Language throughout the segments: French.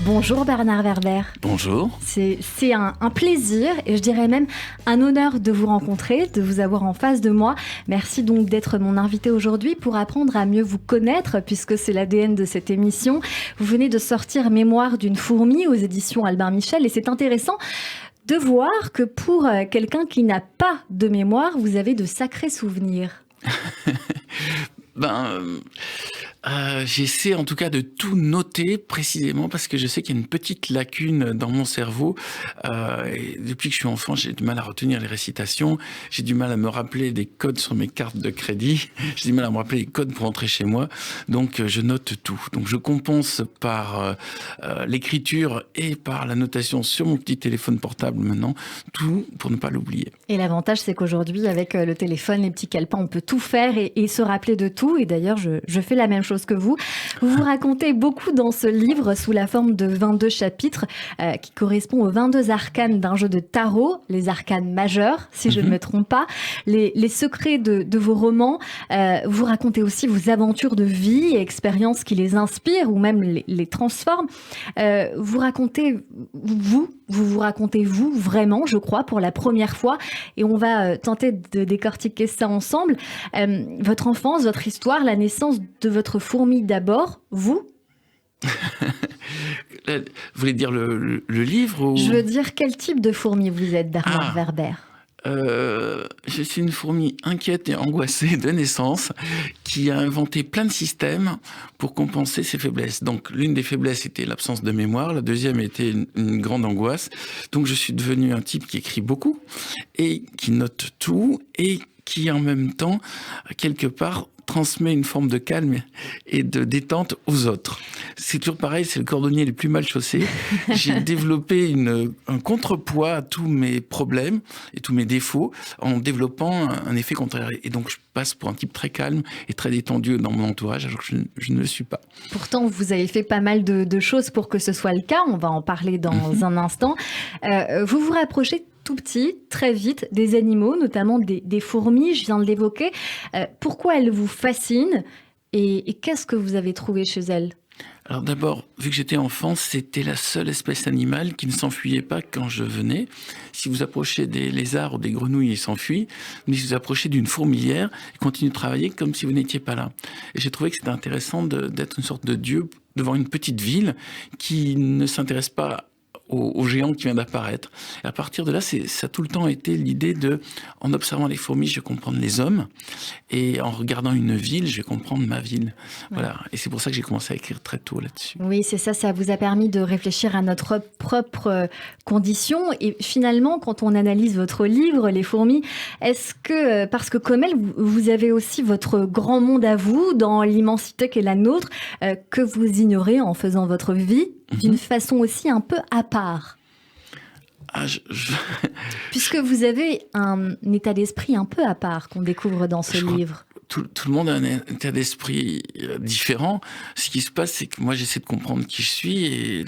Bonjour Bernard Werber. Bonjour. C'est un plaisir et je dirais même un honneur de vous rencontrer, de vous avoir en face de moi. Merci donc d'être mon invité aujourd'hui pour apprendre à mieux vous connaître puisque c'est l'ADN de cette émission. Vous venez de sortir Mémoire d'une fourmi aux éditions Albin Michel et c'est intéressant de voir que pour quelqu'un qui n'a pas de mémoire, vous avez de sacrés souvenirs. J'essaie en tout cas de tout noter précisément parce que je sais qu'il y a une petite lacune dans mon cerveau. Et depuis que je suis enfant, j'ai du mal à retenir les récitations, j'ai du mal à me rappeler des codes sur mes cartes de crédit, j'ai du mal à me rappeler les codes pour entrer chez moi. Donc je note tout. Donc je compense par l'écriture et par la notation sur mon petit téléphone portable maintenant, tout pour ne pas l'oublier. Et l'avantage, c'est qu'aujourd'hui, avec le téléphone, les petits calepins, on peut tout faire et se rappeler de tout. Et d'ailleurs, je fais la même chose que vous. Vous racontez beaucoup dans ce livre sous la forme de 22 chapitres qui correspondent aux 22 arcanes d'un jeu de tarot, les arcanes majeurs, si je ne me trompe pas, les secrets de vos romans. Vous racontez aussi vos aventures de vie et expériences qui les inspirent ou même les transforment. Vous racontez vous racontez vous vraiment, je crois, pour la première fois. Et on va tenter de décortiquer ça ensemble. Votre enfance, votre histoire, la naissance de votre fourmi d'abord, vous ? Vous voulez dire le livre ou... Je veux dire, quel type de fourmi vous êtes, Bernard Werber ? Je suis une fourmi inquiète et angoissée de naissance qui a inventé plein de systèmes pour compenser ses faiblesses. Donc l'une des faiblesses était l'absence de mémoire, la deuxième était une grande angoisse. Donc je suis devenu un type qui écrit beaucoup et qui note tout et qui en même temps, quelque part, transmet une forme de calme et de détente aux autres. C'est toujours pareil, c'est le cordonnier le plus mal chaussé. J'ai développé un contrepoids à tous mes problèmes et tous mes défauts en développant un effet contraire. Et donc, je passe pour un type très calme et très détendu dans mon entourage, alors que je ne le suis pas. Pourtant, vous avez fait pas mal de choses pour que ce soit le cas. On va en parler dans un instant. Vous vous rapprochez tout petit, très vite, des animaux, notamment des fourmis, je viens de l'évoquer. Pourquoi elles vous fascinent et qu'est-ce que vous avez trouvé chez elles ? Alors d'abord, vu que j'étais enfant, c'était la seule espèce animale qui ne s'enfuyait pas quand je venais. Si vous approchez des lézards ou des grenouilles, ils s'enfuient. Mais si vous approchez d'une fourmilière, ils continuent de travailler comme si vous n'étiez pas là. Et j'ai trouvé que c'était intéressant d'être une sorte de dieu devant une petite ville qui ne s'intéresse pas au géant qui vient d'apparaître. Et à partir de là, ça a tout le temps été l'idée en observant les fourmis, je vais comprendre les hommes, et en regardant une ville, je vais comprendre ma ville. Voilà. Et c'est pour ça que j'ai commencé à écrire très tôt là-dessus. Oui, c'est ça, ça vous a permis de réfléchir à notre propre condition. Et finalement, quand on analyse votre livre, Les fourmis, est-ce que, parce que comme elle, vous avez aussi votre grand monde à vous, dans l'immensité qu'est la nôtre, que vous ignorez en faisant votre vie, d'une façon aussi un peu à part. Puisque vous avez un état d'esprit un peu à part qu'on découvre dans ce livre. Tout le monde a un état d'esprit différent. Ce qui se passe, c'est que moi, j'essaie de comprendre qui je suis. Et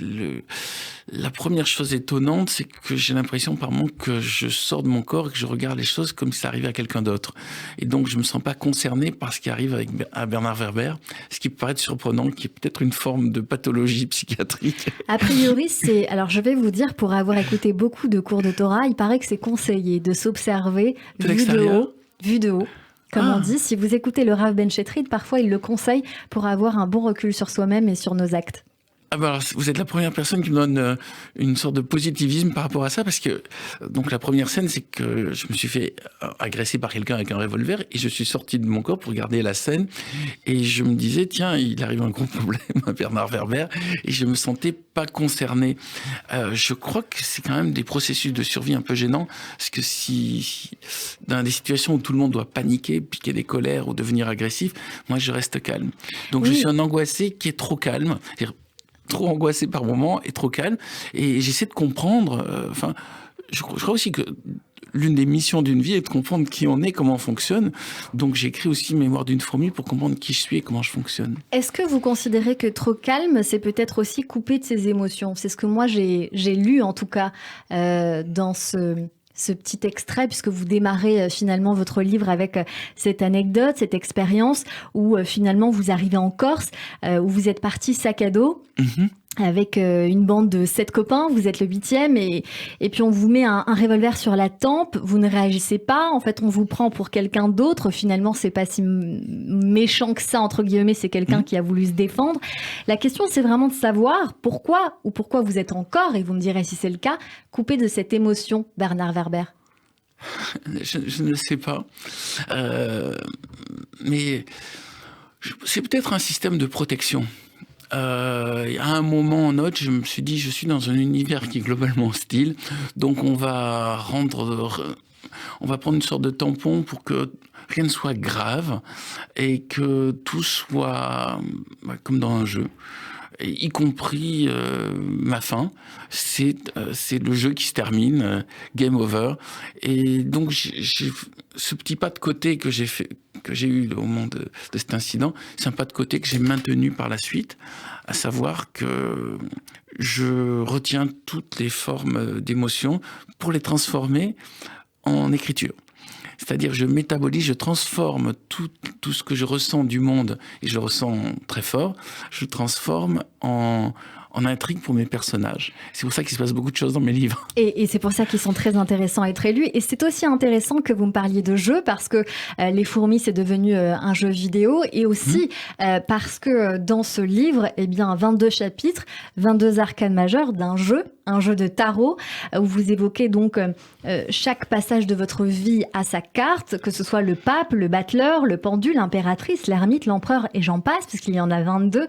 la première chose étonnante, c'est que j'ai l'impression par moments que je sors de mon corps et que je regarde les choses comme si ça arrivait à quelqu'un d'autre. Et donc, je me sens pas concerné par ce qui arrive à Bernard Werber, ce qui peut paraître surprenant, qui est peut-être une forme de pathologie psychiatrique. A priori, alors je vais vous dire, pour avoir écouté beaucoup de cours de Torah, il paraît que c'est conseillé de s'observer vu de haut. Comme on dit, si vous écoutez le Rav Ben Shetrid, parfois il le conseille pour avoir un bon recul sur soi-même et sur nos actes. Alors, vous êtes la première personne qui me donne une sorte de positivisme par rapport à ça, parce que donc la première scène, c'est que je me suis fait agresser par quelqu'un avec un revolver et je suis sorti de mon corps pour regarder la scène et je me disais, tiens, il arrive un gros problème à Bernard Werber et je me sentais pas concerné. Je crois que c'est quand même des processus de survie un peu gênants, parce que si dans des situations où tout le monde doit paniquer, piquer des colères ou devenir agressif, moi je reste calme. Donc je suis un angoissé qui est trop calme, c'est-à-dire trop angoissé par moments et trop calme. Et j'essaie de comprendre... je crois aussi que l'une des missions d'une vie est de comprendre qui on est, comment on fonctionne. Donc j'écris aussi Mémoire d'une fourmi pour comprendre qui je suis et comment je fonctionne. Est-ce que vous considérez que trop calme, c'est peut-être aussi couper de ses émotions ? C'est ce que moi j'ai lu en tout cas dans ce petit extrait, puisque vous démarrez finalement votre livre avec cette anecdote, cette expérience où finalement vous arrivez en Corse, où vous êtes parti sac à dos. avec une bande de 7 copains, vous êtes le 8e et puis on vous met un revolver sur la tempe, vous ne réagissez pas, en fait on vous prend pour quelqu'un d'autre, finalement c'est pas si méchant que ça entre guillemets, c'est quelqu'un qui a voulu se défendre. La question c'est vraiment de savoir pourquoi vous êtes encore, et vous me direz si c'est le cas, coupé de cette émotion, Bernard Werber. Je ne le sais pas, mais c'est peut-être un système de protection. À un moment ou un autre, je me suis dit, je suis dans un univers qui est globalement hostile, donc on va prendre une sorte de tampon pour que rien ne soit grave et que tout soit comme dans un jeu. Y compris ma fin, c'est le jeu qui se termine, game over. Et donc j'ai ce petit pas de côté que j'ai eu au moment de cet incident, c'est un pas de côté que j'ai maintenu par la suite, à savoir que je retiens toutes les formes d'émotions pour les transformer en écriture. C'est-à-dire, je métabolise, je transforme tout ce que je ressens du monde, et je le ressens très fort, je le transforme en intrigue pour mes personnages. C'est pour ça qu'il se passe beaucoup de choses dans mes livres. Et c'est pour ça qu'ils sont très intéressants à être lus. Et c'est aussi intéressant que vous me parliez de jeu, parce que Les Fourmis, c'est devenu un jeu vidéo, et aussi parce que dans ce livre, eh bien, 22 chapitres, 22 arcanes majeures d'un jeu, un jeu de tarot, où vous évoquez donc chaque passage de votre vie à sa carte, que ce soit le pape, le battleur, le pendu, l'impératrice, l'ermite, l'empereur, et j'en passe, puisqu'il y en a 22.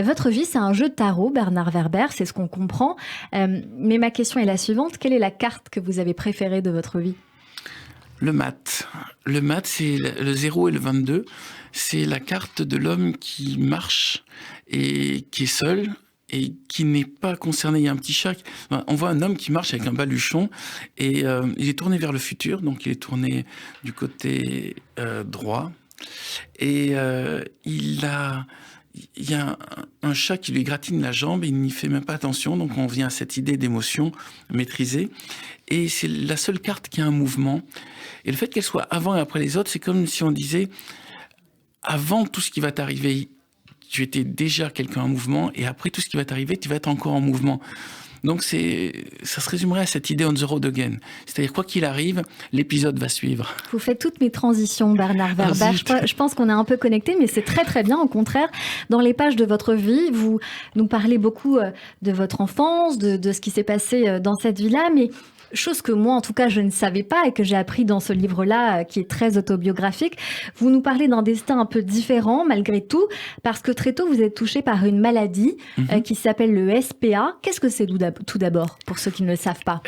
Votre vie, c'est un jeu de tarot, Bernard Werber, c'est ce qu'on comprend. Mais ma question est la suivante, quelle est la carte que vous avez préférée de votre vie ? Le mat. Le mat, c'est le 0 et le 22. C'est la carte de l'homme qui marche et qui est seul et qui n'est pas concerné. Il y a un petit chat. On voit un homme qui marche avec un baluchon et il est tourné vers le futur. Donc, il est tourné du côté droit. Et il y a un chat qui lui gratine la jambe et il n'y fait même pas attention. Donc, on vient à cette idée d'émotion maîtrisée. Et c'est la seule carte qui a un mouvement. Et le fait qu'elle soit avant et après les autres, c'est comme si on disait, avant tout ce qui va t'arriver, tu étais déjà quelqu'un en mouvement, et après tout ce qui va t'arriver, tu vas être encore en mouvement. Donc ça se résumerait à cette idée on the road again. C'est-à-dire, quoi qu'il arrive, l'épisode va suivre. Vous faites toutes mes transitions, Bernard Werber. Je pense qu'on est un peu connectés, mais c'est très très bien. Au contraire, dans les pages de votre vie, vous nous parlez beaucoup de votre enfance, de ce qui s'est passé dans cette vie-là, mais chose que moi, en tout cas, je ne savais pas et que j'ai appris dans ce livre-là, qui est très autobiographique. Vous nous parlez d'un destin un peu différent, malgré tout, parce que très tôt, vous êtes touché par une maladie qui s'appelle le SPA. Qu'est-ce que c'est tout d'abord, pour ceux qui ne le savent pas ?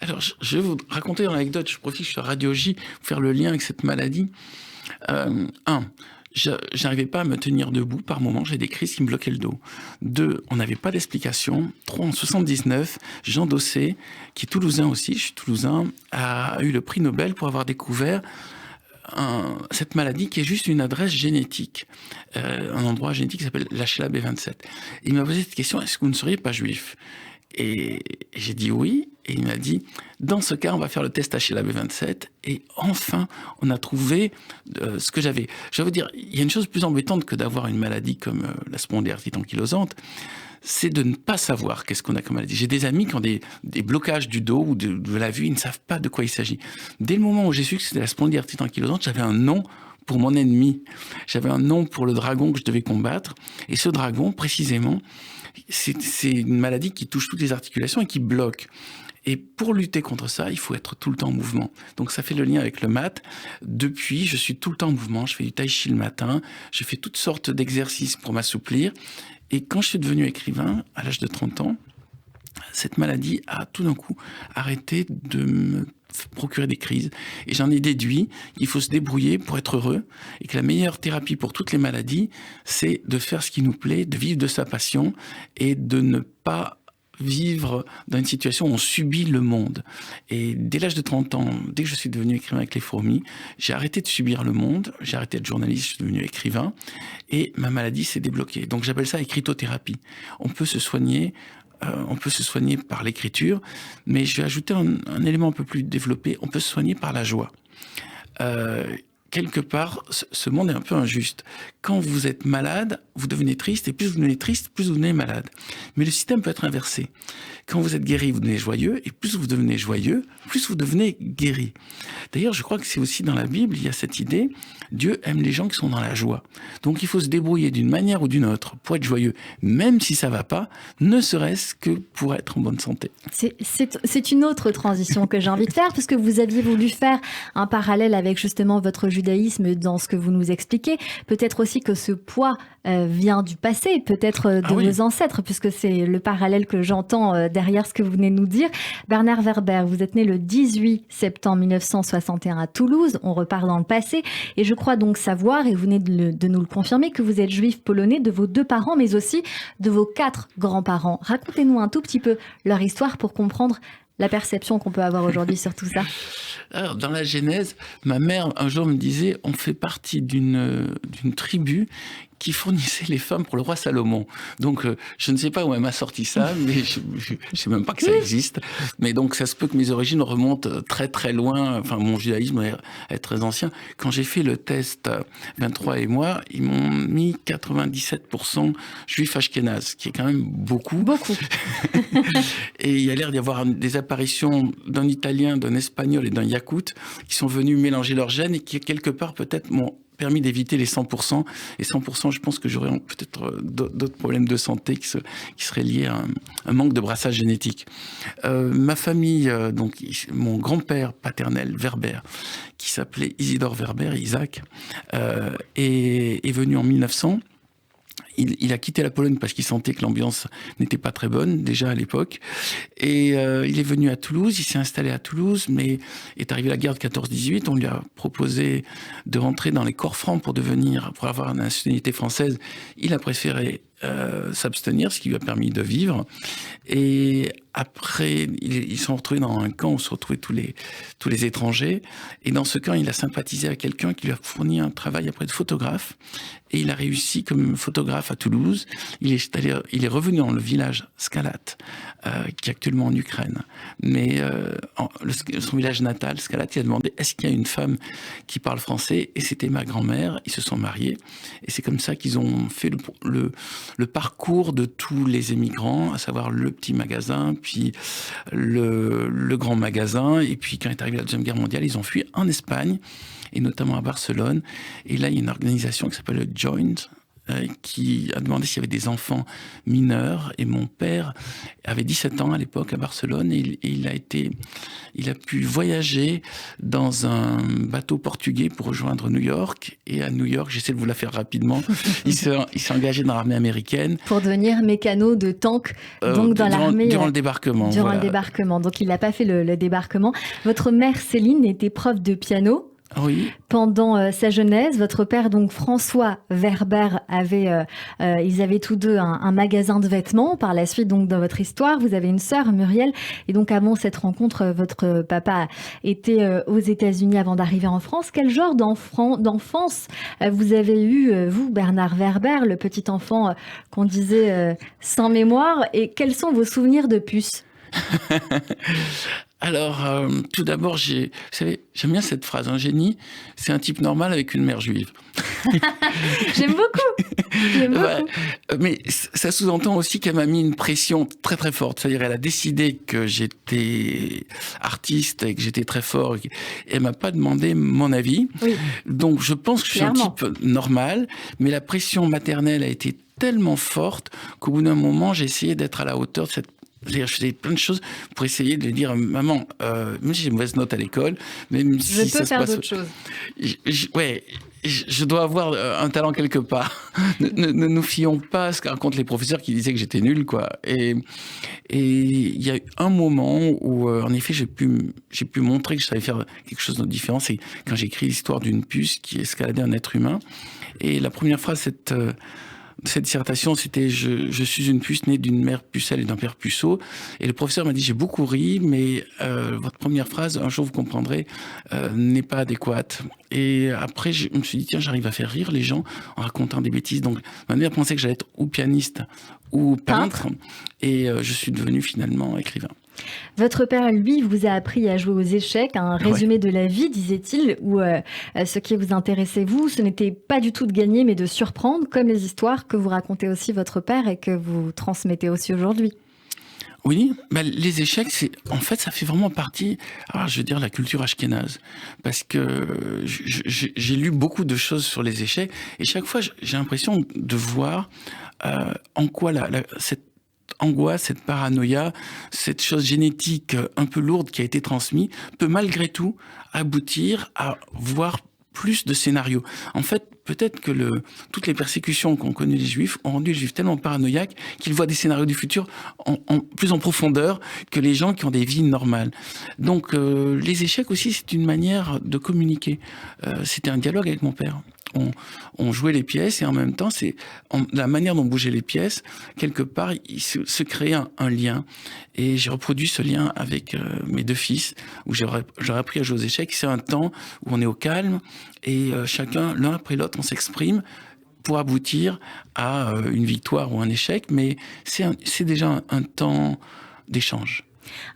Alors, je vais vous raconter une anecdote. Je profite, je suis à Radio J, pour faire le lien avec cette maladie. J'arrivais pas à me tenir debout par moment, j'ai des crises qui me bloquaient le dos. 2, on n'avait pas d'explication. 3, en 79, Jean Dossé, qui est toulousain aussi, je suis toulousain, a eu le prix Nobel pour avoir découvert cette maladie qui est juste une adresse génétique, un endroit génétique qui s'appelle l'HLA-B27. Il m'a posé cette question, est-ce que vous ne seriez pas juif ? Et j'ai dit oui, et il m'a dit, dans ce cas, on va faire le test HLA-B27, et enfin, on a trouvé ce que j'avais. Je vais vous dire, il y a une chose plus embêtante que d'avoir une maladie comme la spondylarthrite ankylosante, c'est de ne pas savoir qu'est-ce qu'on a comme maladie. J'ai des amis qui ont des blocages du dos ou de la vue, ils ne savent pas de quoi il s'agit. Dès le moment où j'ai su que c'était la spondylarthrite ankylosante, j'avais un nom pour mon ennemi. J'avais un nom pour le dragon que je devais combattre, et ce dragon, précisément, c'est une maladie qui touche toutes les articulations et qui bloque. Et pour lutter contre ça, il faut être tout le temps en mouvement. Donc ça fait le lien avec le mat. Depuis, je suis tout le temps en mouvement. Je fais du tai chi le matin. Je fais toutes sortes d'exercices pour m'assouplir. Et quand je suis devenu écrivain, à l'âge de 30 ans, cette maladie a tout d'un coup arrêté de me procurer des crises. Et j'en ai déduit, il faut se débrouiller pour être heureux, et que la meilleure thérapie pour toutes les maladies, c'est de faire ce qui nous plaît, de vivre de sa passion, et de ne pas vivre dans une situation où on subit le monde. Et dès l'âge de 30 ans, dès que je suis devenu écrivain avec Les Fourmis, j'ai arrêté de subir le monde, j'ai arrêté d'être journaliste, je suis devenu écrivain, et ma maladie s'est débloquée. Donc j'appelle ça écritothérapie. On peut se soigner par l'écriture, mais je vais ajouter un élément un peu plus développé, on peut se soigner par la joie. quelque part, ce monde est un peu injuste. Quand vous êtes malade, vous devenez triste, et plus vous devenez triste, plus vous devenez malade. Mais le système peut être inversé. Quand vous êtes guéri, vous devenez joyeux, et plus vous devenez joyeux, plus vous devenez guéri. D'ailleurs, je crois que c'est aussi dans la Bible, il y a cette idée, Dieu aime les gens qui sont dans la joie. Donc il faut se débrouiller d'une manière ou d'une autre pour être joyeux, même si ça va pas, ne serait-ce que pour être en bonne santé. C'est une autre transition que j'ai envie de faire, parce que vous aviez voulu faire un parallèle avec justement votre judaïsme dans ce que vous nous expliquez. Peut-être aussi que ce poids vient du passé, peut-être de vos ancêtres, puisque c'est le parallèle que j'entends derrière ce que vous venez de nous dire. Bernard Werber, vous êtes né le 18 septembre 1961 à Toulouse, on repart dans le passé, et je crois donc savoir, et vous venez de nous le confirmer, que vous êtes juif polonais de vos 2 parents, mais aussi de vos 4 grands-parents. Racontez-nous un tout petit peu leur histoire pour comprendre la perception qu'on peut avoir aujourd'hui sur tout ça. Alors, dans la Genèse, ma mère, un jour, me disait, on fait partie d'une tribu qui fournissait les femmes pour le roi Salomon. Donc, je ne sais pas où elle m'a sorti ça, mais je ne sais même pas que ça existe. Mais donc, ça se peut que mes origines remontent très très loin. Enfin, mon judaïsme est très ancien. Quand j'ai fait le test 23 et moi, ils m'ont mis 97% juif ashkénaze, qui est quand même beaucoup. Beaucoup. Et il y a l'air d'y avoir des apparitions d'un Italien, d'un Espagnol et d'un Yakoute qui sont venus mélanger leurs gènes et qui, quelque part, peut-être m'ont permis d'éviter les 100%. Et 100%, je pense que j'aurais peut-être d'autres problèmes de santé qui seraient liés à un manque de brassage génétique. Ma famille, donc mon grand-père paternel, Werber, qui s'appelait Isidore Werber, Isaac, est venu en 1900. Il a quitté la Pologne parce qu'il sentait que l'ambiance n'était pas très bonne, déjà à l'époque. Et il est venu à Toulouse, il s'est installé à Toulouse, mais est arrivé la guerre de 14-18. On lui a proposé de rentrer dans les corps francs pour avoir la nationalité française. Il a préféré s'abstenir, ce qui lui a permis de vivre. Et après, ils sont retrouvés dans un camp où se retrouvaient tous les étrangers. Et dans ce camp, il a sympathisé avec quelqu'un qui lui a fourni un travail après de photographe. Et il a réussi comme photographe à Toulouse. Il est revenu dans le village Skalat, qui est actuellement en Ukraine. Mais son village natal, Skalat, il a demandé est-ce qu'il y a une femme qui parle français? Et c'était ma grand-mère. Ils se sont mariés. Et c'est comme ça qu'ils ont fait le parcours de tous les émigrants, à savoir le petit magasin, puis le grand magasin. Et puis quand est arrivée la Deuxième Guerre mondiale, ils ont fui en Espagne, et notamment à Barcelone. Et là, il y a une organisation qui s'appelle le Joint, qui a demandé s'il y avait des enfants mineurs. Et mon père avait 17 ans à l'époque à Barcelone, et il a pu voyager dans un bateau portugais pour rejoindre New York. Et à New York, j'essaie de vous la faire rapidement, il s'est engagé dans l'armée américaine. Pour devenir mécano de tank, donc dans l'armée. Durant le débarquement. Durant le débarquement, donc il n'a pas fait le débarquement. Votre mère Céline était prof de piano. Oui. Pendant sa jeunesse, votre père, donc François Werber, ils avaient tous deux un magasin de vêtements. Par la suite, donc dans votre histoire, vous avez une sœur, Muriel, et donc avant cette rencontre, votre papa était aux États-Unis avant d'arriver en France. Quel genre d'enfance vous avez eu, vous, Bernard Werber, le petit enfant qu'on disait sans mémoire, et quels sont vos souvenirs de puce? Alors, tout d'abord, vous savez, j'aime bien cette phrase, un génie, c'est un type normal avec une mère juive. J'aime beaucoup. Mais ça sous-entend aussi qu'elle m'a mis une pression très très forte. C'est-à-dire, elle a décidé que j'étais artiste et que j'étais très fort. Et elle m'a pas demandé mon avis. Oui. Donc, je pense que je suis un type normal, mais la pression maternelle a été tellement forte qu'au bout d'un moment, j'ai essayé d'être à la hauteur de cette. Je faisais plein de choses pour essayer de lui dire maman, même si j'ai une mauvaise note à l'école, même si je peux faire d'autres choses. Je dois avoir un talent quelque part. ne nous fions pas à ce que racontent les professeurs qui disaient que j'étais nul, quoi. Et il y a eu un moment où, en effet, j'ai pu montrer que je savais faire quelque chose de différent. C'est quand j'ai écrit l'histoire d'une puce qui escaladait un être humain. Et la première phrase, cette dissertation, c'était je suis une puce née d'une mère pucelle et d'un père puceau. Et le professeur m'a dit j'ai beaucoup ri, mais votre première phrase, un jour vous comprendrez, n'est pas adéquate. Et après, je me suis dit tiens, j'arrive à faire rire les gens en racontant des bêtises. Donc ma mère pensait que j'allais être ou pianiste ou peintre, et je suis devenu finalement écrivain. Votre père, lui, vous a appris à jouer aux échecs, un résumé de la vie, disait-il, où ce qui vous intéressait, vous, ce n'était pas du tout de gagner, mais de surprendre, comme les histoires que vous racontez aussi votre père et que vous transmettez aussi aujourd'hui. Oui, les échecs, en fait, ça fait vraiment partie, je veux dire, la culture ashkénaze. Parce que j'ai lu beaucoup de choses sur les échecs, et chaque fois, j'ai l'impression de voir en quoi cette angoisse, cette paranoïa, cette chose génétique un peu lourde qui a été transmise, peut malgré tout aboutir à voir plus de scénarios. En fait, peut-être que toutes les persécutions qu'ont connues les Juifs ont rendu les Juifs tellement paranoïaques qu'ils voient des scénarios du futur plus en profondeur que les gens qui ont des vies normales. Donc, les échecs aussi, c'est une manière de communiquer. C'était un dialogue avec mon père. On jouait les pièces et en même temps, la manière dont bougeaient les pièces, quelque part, il se créait un lien. Et j'ai reproduit ce lien avec mes 2 fils, où j'aurais appris à jouer aux échecs. C'est un temps où on est au calme et chacun, l'un après l'autre, on s'exprime pour aboutir à une victoire ou un échec. Mais c'est déjà un temps d'échange.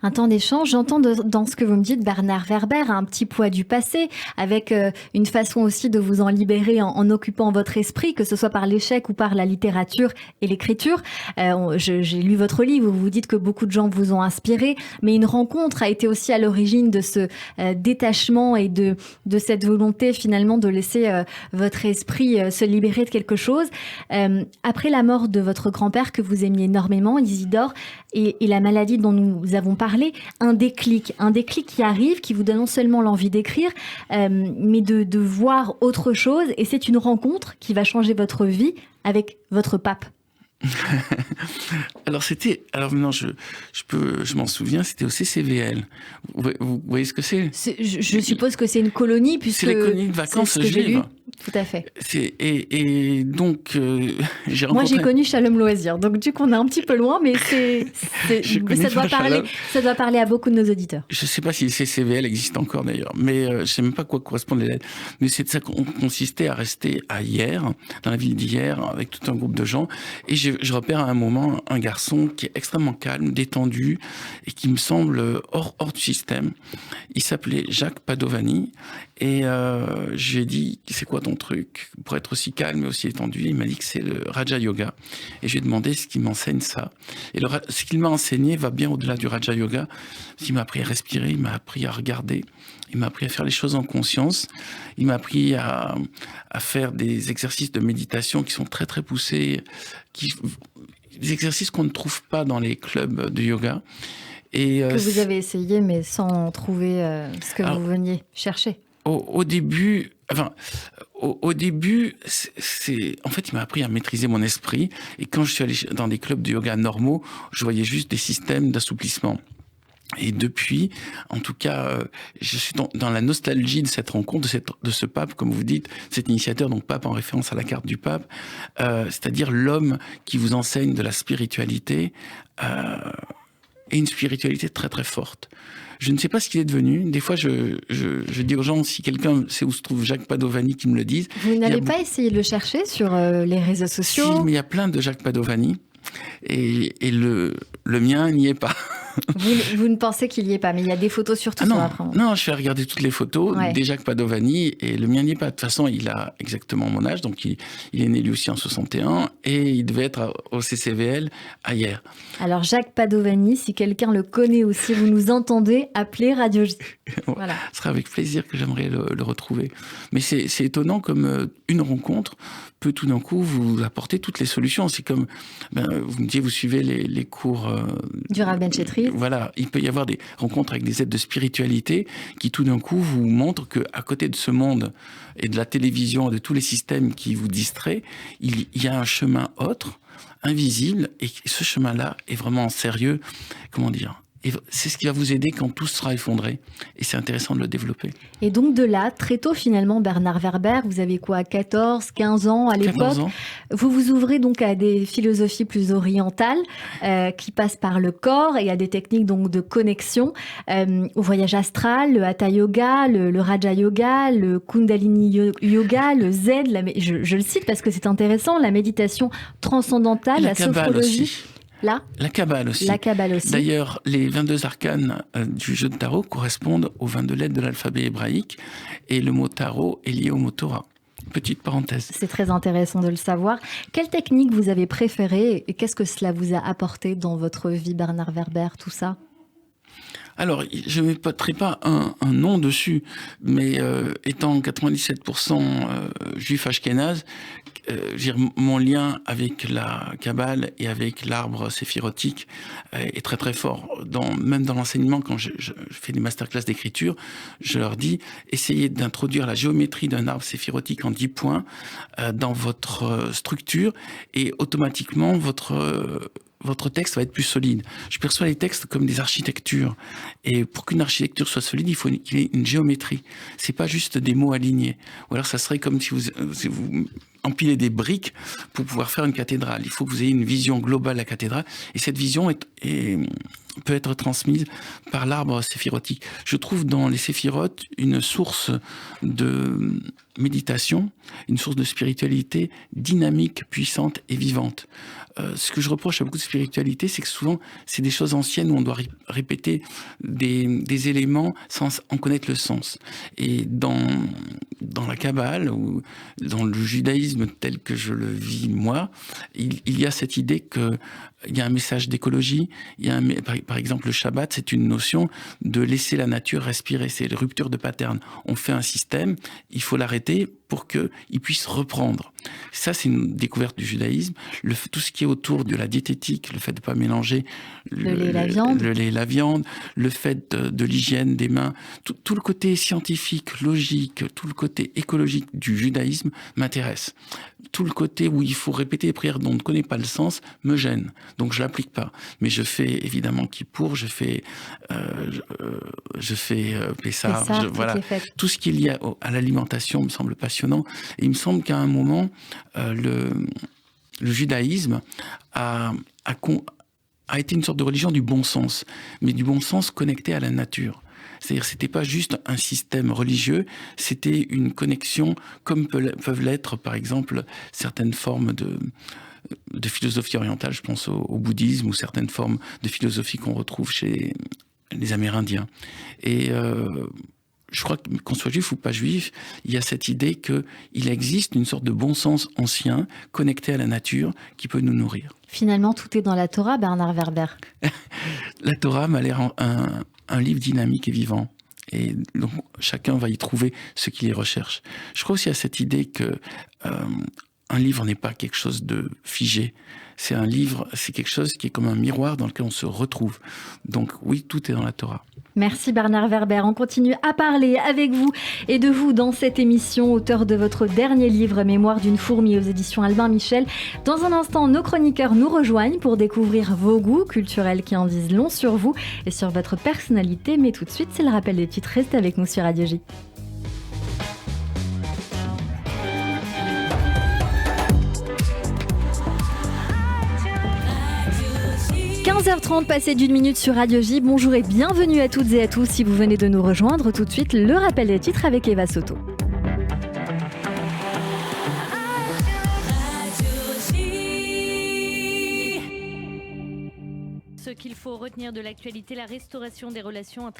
Un temps d'échange, j'entends dans ce que vous me dites, Bernard Werber a un petit poids du passé, avec une façon aussi de vous en libérer en occupant votre esprit, que ce soit par l'échec ou par la littérature et l'écriture. J'ai lu votre livre où vous dites que beaucoup de gens vous ont inspiré, mais une rencontre a été aussi à l'origine de ce détachement et de cette volonté finalement de laisser votre esprit se libérer de quelque chose. Après la mort de votre grand-père que vous aimiez énormément, Isidore, et la maladie dont nous avons parlé, un déclic qui arrive, qui vous donne non seulement l'envie d'écrire, mais de voir autre chose. Et c'est une rencontre qui va changer votre vie avec votre pape. Alors maintenant je m'en souviens, c'était au CCVL. Vous voyez ce que c'est? Je suppose que c'est une colonie, puisque c'est les colonies de vacances juives. Tout à fait. Et donc j'ai rencontré... Moi j'ai connu Shalom Loisir, donc du coup on est un petit peu loin, mais ça doit parler à beaucoup de nos auditeurs. Je ne sais pas si le CCVL existe encore d'ailleurs, mais je ne sais même pas à quoi correspondent les lettres. Mais c'est de ça qu'on consistait à rester à Hyères, dans la ville d'Hyères, avec tout un groupe de gens. Et je repère à un moment un garçon qui est extrêmement calme, détendu, et qui me semble hors du système. Il s'appelait Jacques Padovani. Et je lui ai dit, c'est quoi ton truc pour être aussi calme et aussi étendu? Il m'a dit que c'est le Raja Yoga. Et je lui ai demandé ce qu'il m'enseigne ça. Et ce qu'il m'a enseigné va bien au-delà du Raja Yoga. Il m'a appris à respirer, il m'a appris à regarder, il m'a appris à faire les choses en conscience, il m'a appris à faire des exercices de méditation qui sont très très poussés, des exercices qu'on ne trouve pas dans les clubs de yoga. Et, que vous avez essayé, mais sans trouver ce que vous veniez chercher. Au début, en fait, il m'a appris à maîtriser mon esprit. Et quand je suis allé dans des clubs de yoga normaux, je voyais juste des systèmes d'assouplissement. Et depuis, en tout cas, je suis dans la nostalgie de cette rencontre, de ce pape, comme vous dites, cet initiateur, donc pape en référence à la carte du pape, c'est-à-dire l'homme qui vous enseigne de la spiritualité, et une spiritualité très très forte. Je ne sais pas ce qu'il est devenu. Des fois, je dis aux gens, si quelqu'un sait où se trouve Jacques Padovani, qu'il me le dise. Vous n'allez pas essayer de le chercher sur les réseaux sociaux? Si, mais il y a plein de Jacques Padovani. Et le mien n'y est pas. Vous ne pensez qu'il n'y est pas, mais il y a des photos surtout sur la Non, je fais regarder toutes les photos des Jacques Padovani et le mien n'y est pas. De toute façon, il a exactement mon âge, donc il est né lui aussi en 61 et il devait être au CCVL à Hyères. Alors Jacques Padovani, si quelqu'un le connaît ou si vous nous entendez, appelez Radio J. Voilà. Ce sera avec plaisir que j'aimerais le retrouver. Mais c'est étonnant comme une rencontre peut tout d'un coup vous apporter toutes les solutions. C'est comme, vous me disiez, vous suivez les cours... du Rav Ben Chetri. Voilà, il peut y avoir des rencontres avec des aides de spiritualité qui tout d'un coup vous montrent qu'à côté de ce monde et de la télévision et de tous les systèmes qui vous distraient, il y a un chemin autre, invisible, et ce chemin-là est vraiment sérieux, comment dire. Et c'est ce qui va vous aider quand tout sera effondré. Et c'est intéressant de le développer. Et donc de là, très tôt finalement, Bernard Werber, vous avez quoi, 14, 15 ans à l'époque? 14 ans. Vous vous ouvrez donc à des philosophies plus orientales qui passent par le corps et à des techniques donc de connexion, au voyage astral, le Hatha Yoga, le Raja Yoga, le Kundalini Yoga, le Zen, je le cite parce que c'est intéressant, la méditation transcendantale, la Kabbale sophrologie. aussi. Là, La Kabbale aussi. la Kabbale aussi. D'ailleurs, les 22 arcanes du jeu de tarot correspondent aux 22 lettres de l'alphabet hébraïque et le mot tarot est lié au mot Torah. Petite parenthèse. C'est très intéressant de le savoir. Quelle technique vous avez préférée et qu'est-ce que cela vous a apporté dans votre vie, Bernard Werber, tout ça? Alors, je ne mettrai pas un nom dessus, mais étant 97% juif ashkénaze, mon lien avec la Kabbale et avec l'arbre séphirotique est très très fort. Même dans l'enseignement, quand je fais des masterclass d'écriture, je leur dis, essayez d'introduire la géométrie d'un arbre séphirotique en 10 points dans votre structure et automatiquement votre texte va être plus solide. Je perçois les textes comme des architectures. Et pour qu'une architecture soit solide, il faut qu'il y ait une géométrie. C'est pas juste des mots alignés. Ou alors ça serait comme si vous empilez des briques pour pouvoir faire une cathédrale. Il faut que vous ayez une vision globale de la cathédrale. Et cette vision peut être transmise par l'arbre séphirotique. Je trouve dans les séphirotes une source de méditation, une source de spiritualité dynamique, puissante et vivante. Ce que je reproche à beaucoup de spiritualité, c'est que souvent, c'est des choses anciennes où on doit répéter des éléments sans en connaître le sens. Et dans la Kabbale ou dans le judaïsme tel que je le vis moi, il y a cette idée qu'il y a un message d'écologie. Par exemple, le Shabbat, c'est une notion de laisser la nature respirer. C'est la rupture de pattern. On fait un système, il faut l'arrêter pour qu'il puisse reprendre. Ça, c'est une découverte du judaïsme. Tout ce qui est autour de la diététique, le fait de ne pas mélanger le lait et la viande, le fait de l'hygiène des mains, tout le côté scientifique, logique, tout le côté écologique du judaïsme m'intéresse. Tout le côté où il faut répéter les prières dont on ne connaît pas le sens me gêne. Donc je l'applique pas. Mais je fais évidemment Kippour, je fais Pessah, voilà. Tout ce qui est lié à l'alimentation me semble passionnant. Et il me semble qu'à un moment, le judaïsme a été une sorte de religion du bon sens, mais du bon sens connecté à la nature. C'est-à-dire, c'était pas juste un système religieux, c'était une connexion comme peuvent l'être, par exemple, certaines formes de philosophie orientale, je pense au bouddhisme, ou certaines formes de philosophie qu'on retrouve chez les Amérindiens. Et je crois que qu'on soit juif ou pas juif, il y a cette idée qu'il existe une sorte de bon sens ancien, connecté à la nature, qui peut nous nourrir. Finalement, tout est dans la Torah, Bernard Werber. La Torah m'a l'air un livre dynamique et vivant. Et donc, chacun va y trouver ce qu'il y recherche. Je crois aussi à cette idée que un livre n'est pas quelque chose de figé. C'est un livre, c'est quelque chose qui est comme un miroir dans lequel on se retrouve. Donc oui, tout est dans la Torah. Merci Bernard Werber. On continue à parler avec vous et de vous dans cette émission, auteur de votre dernier livre, Mémoire d'une fourmi aux éditions Albin Michel. Dans un instant, nos chroniqueurs nous rejoignent pour découvrir vos goûts culturels qui en disent long sur vous et sur votre personnalité. Mais tout de suite, c'est le rappel des titres. Restez avec nous sur Radio J. 15h30, passé d'une minute sur Radio J. Bonjour et bienvenue à toutes et à tous si vous venez de nous rejoindre. Tout de suite, le rappel des titres avec Eva Soto. Ce qu'il faut retenir de l'actualité, la restauration des relations entre